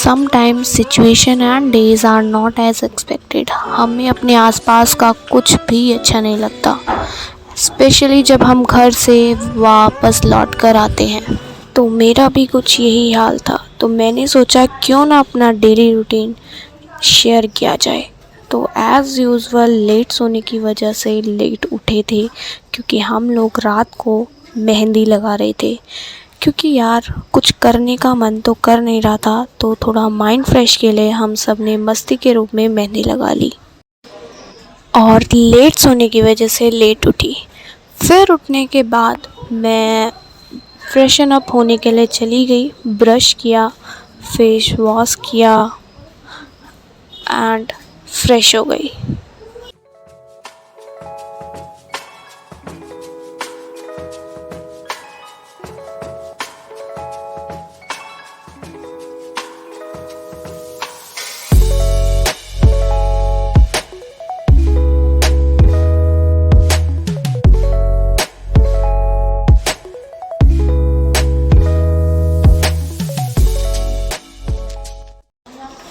Sometimes situation and days are not as expected. हमें अपने आसपास का कुछ भी अच्छा नहीं लगता, स्पेशली जब हम घर से वापस लौट कर आते हैं। तो मेरा भी कुछ यही हाल था, तो मैंने सोचा क्यों ना अपना डेली रूटीन शेयर किया जाए। तो एज़ यूज़ुअल लेट सोने की वजह से लेट उठे थे, क्योंकि हम लोग रात को मेहंदी लगा रहे थे। क्योंकि यार कुछ करने का मन तो कर नहीं रहा था, तो थोड़ा माइंड फ्रेश के लिए हम सब ने मस्ती के रूप में मेहंदी लगा ली और लेट सोने की वजह से लेट उठी। फिर उठने के बाद मैं फ्रेशन अप होने के लिए चली गई, ब्रश किया, फेस वॉश किया एंड फ्रेश हो गई।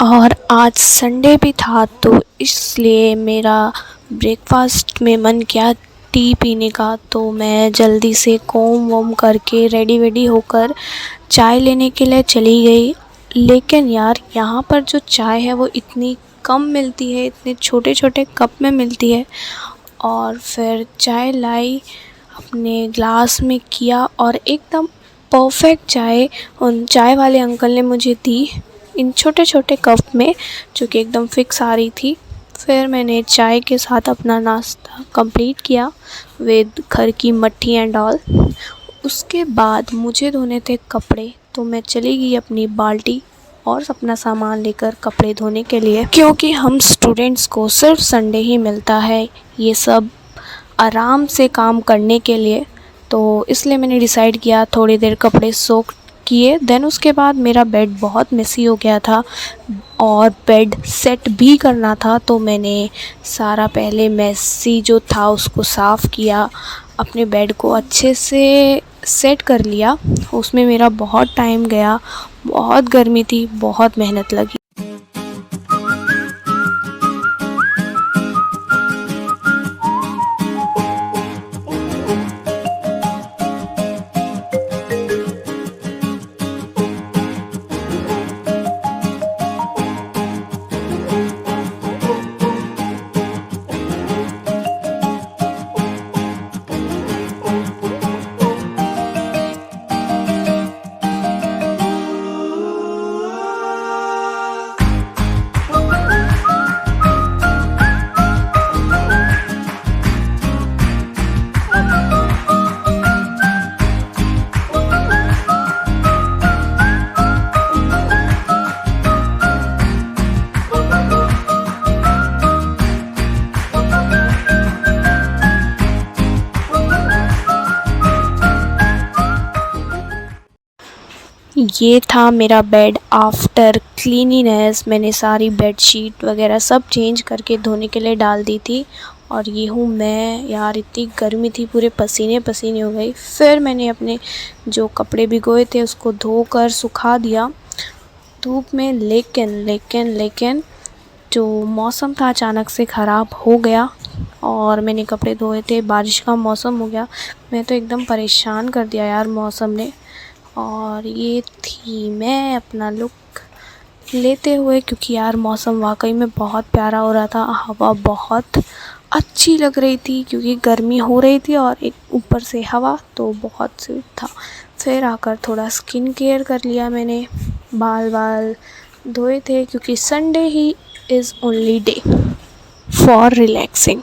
और आज संडे भी था, तो इसलिए मेरा ब्रेकफास्ट में मन किया टी पीने का। तो मैं जल्दी से कोम वोम करके रेडी वेडी होकर चाय लेने के लिए चली गई। लेकिन यार यहाँ पर जो चाय है वो इतनी कम मिलती है, इतने छोटे छोटे कप में मिलती है। और फिर चाय लाई, अपने ग्लास में किया और एकदम परफेक्ट चाय उन चाय वाले अंकल ने मुझे दी, इन छोटे छोटे कप में, जो कि एकदम फिक्स आ रही थी। फिर मैंने चाय के साथ अपना नाश्ता कंप्लीट किया विद घर की मट्ठी एंड ऑल। उसके बाद मुझे धोने थे कपड़े, तो मैं चली गई अपनी बाल्टी और अपना सामान लेकर कपड़े धोने के लिए, क्योंकि हम स्टूडेंट्स को सिर्फ संडे ही मिलता है ये सब आराम से काम करने के लिए। तो इसलिए मैंने डिसाइड किया थोड़ी देर कपड़े सोक किए। देन उसके बाद मेरा बेड बहुत मेसी हो गया था और बेड सेट भी करना था, तो मैंने सारा पहले मेसी जो था उसको साफ़ किया, अपने बेड को अच्छे से सेट कर लिया। उसमें मेरा बहुत टाइम गया, बहुत गर्मी थी, बहुत मेहनत लगी। ये था मेरा बेड आफ्टर क्लीनिनेस। मैंने सारी बेडशीट वगैरह सब चेंज करके धोने के लिए डाल दी थी। और ये हूँ मैं, यार इतनी गर्मी थी, पूरे पसीने पसीने हो गई। फिर मैंने अपने जो कपड़े भिगोए थे उसको धोकर सुखा दिया धूप में। लेकिन जो मौसम था अचानक से ख़राब हो गया और मैंने कपड़े धोए थे, बारिश का मौसम हो गया। मैं तो एकदम परेशान कर दिया यार मौसम ने। और ये थी मैं अपना लुक लेते हुए, क्योंकि यार मौसम वाकई में बहुत प्यारा हो रहा था, हवा बहुत अच्छी लग रही थी, क्योंकि गर्मी हो रही थी और एक ऊपर से हवा, तो बहुत स्वीट था। फिर आकर थोड़ा स्किन केयर कर लिया मैंने, बाल धोए थे, क्योंकि Sunday he is only day for relaxing.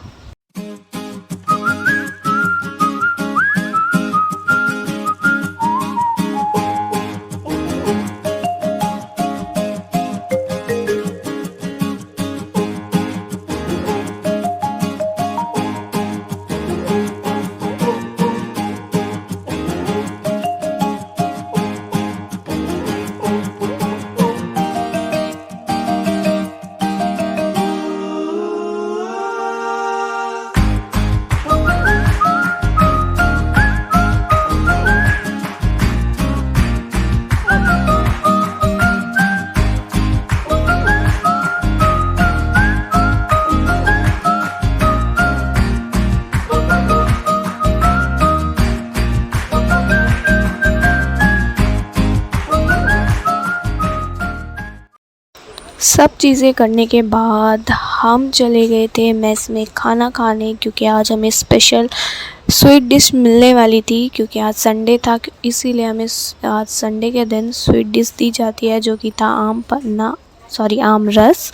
सब चीज़ें करने के बाद हम चले गए थे मेस में खाना खाने, क्योंकि आज हमें स्पेशल स्वीट डिश मिलने वाली थी। क्योंकि आज संडे था, इसीलिए हमें आज संडे के दिन स्वीट डिश दी जाती है, जो कि था आम रस।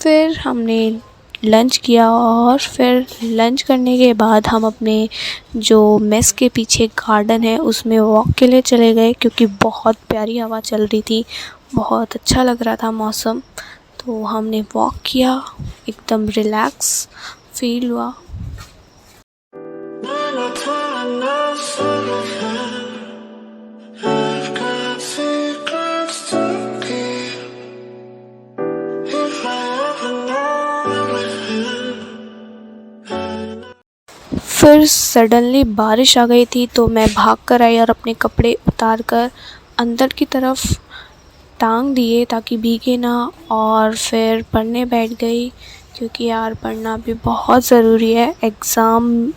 फिर हमने लंच किया और फिर लंच करने के बाद हम अपने जो मेस के पीछे गार्डन है उसमें वॉक के लिए चले गए, क्योंकि बहुत प्यारी हवा चल रही थी, बहुत अच्छा लग रहा था मौसम। तो हमने वॉक किया, एकदम रिलैक्स फील हुआ। फिर सडनली बारिश आ गई थी, तो मैं भाग कर आई और अपने कपड़े उतार कर अंदर की तरफ टांग दिए ताकि भीगे ना, और फिर पढ़ने बैठ गई, क्योंकि यार पढ़ना भी बहुत ज़रूरी है। एग्ज़ाम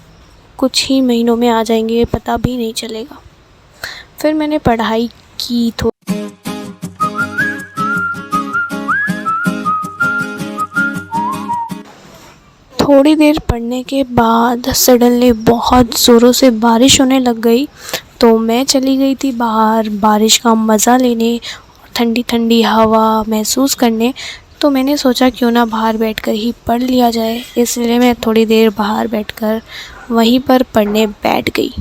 कुछ ही महीनों में आ जाएंगे, पता भी नहीं चलेगा। फिर मैंने पढ़ाई की थोड़ी देर पढ़ने के बाद सडनली बहुत ज़ोरों से बारिश होने लग गई, तो मैं चली गई थी बाहर बारिश का मज़ा लेने और ठंडी ठंडी हवा महसूस करने। तो मैंने सोचा क्यों ना बाहर बैठकर ही पढ़ लिया जाए, इसलिए मैं थोड़ी देर बाहर बैठकर वहीं पर पढ़ने बैठ गई।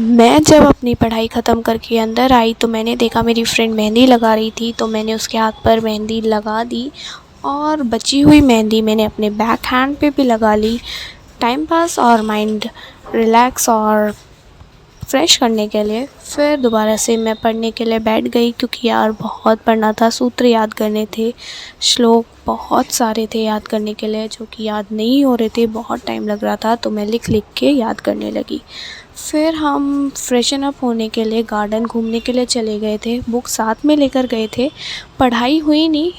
मैं जब अपनी पढ़ाई ख़त्म करके अंदर आई तो मैंने देखा मेरी फ्रेंड मेहंदी लगा रही थी, तो मैंने उसके हाथ पर मेहंदी लगा दी और बची हुई मेहंदी मैंने अपने बैक हैंड पे भी लगा ली। टाइम पास और माइंड रिलैक्स और फ्रेश करने के लिए फिर दोबारा से मैं पढ़ने के लिए बैठ गई, क्योंकि यार बहुत पढ़ना था, सूत्र याद करने थे, श्लोक बहुत सारे थे याद करने के लिए, जो कि याद नहीं हो रहे थे, बहुत टाइम लग रहा था। तो मैं लिख लिख के याद करने लगी। फिर हम फ्रेशन अप होने के लिए गार्डन घूमने के लिए चले गए थे, बुक साथ में लेकर गए थे। पढ़ाई हुई नहीं,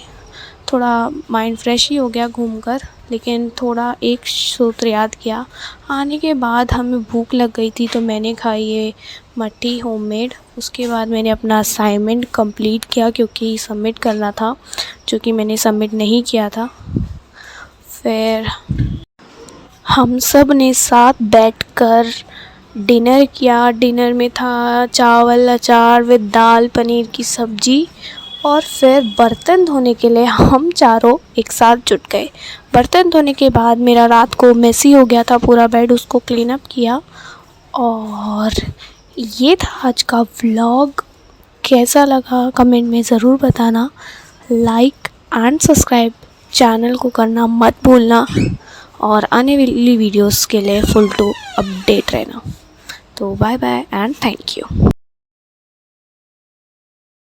थोड़ा माइंड फ्रेश ही हो गया घूमकर, लेकिन थोड़ा एक सूत्र याद किया। आने के बाद हमें भूख लग गई थी, तो मैंने खाई ये मट्ठी होममेड। उसके बाद मैंने अपना असाइनमेंट कंप्लीट किया, क्योंकि सबमिट करना था, जो कि मैंने सबमिट नहीं किया था। फिर हम सब ने साथ बैठकर डिनर किया। डिनर में था चावल अचार विद दाल पनीर की सब्ज़ी। और फिर बर्तन धोने के लिए हम चारों एक साथ जुट गए। बर्तन धोने के बाद मेरा रात को मेसी हो गया था पूरा बेड, उसको क्लीन अप किया। और ये था आज का व्लॉग। कैसा लगा कमेंट में ज़रूर बताना। लाइक एंड सब्सक्राइब चैनल को करना मत भूलना, और आने वाली वीडियोस के लिए फुल टू अपडेट रहना। तो bye bye and thank you.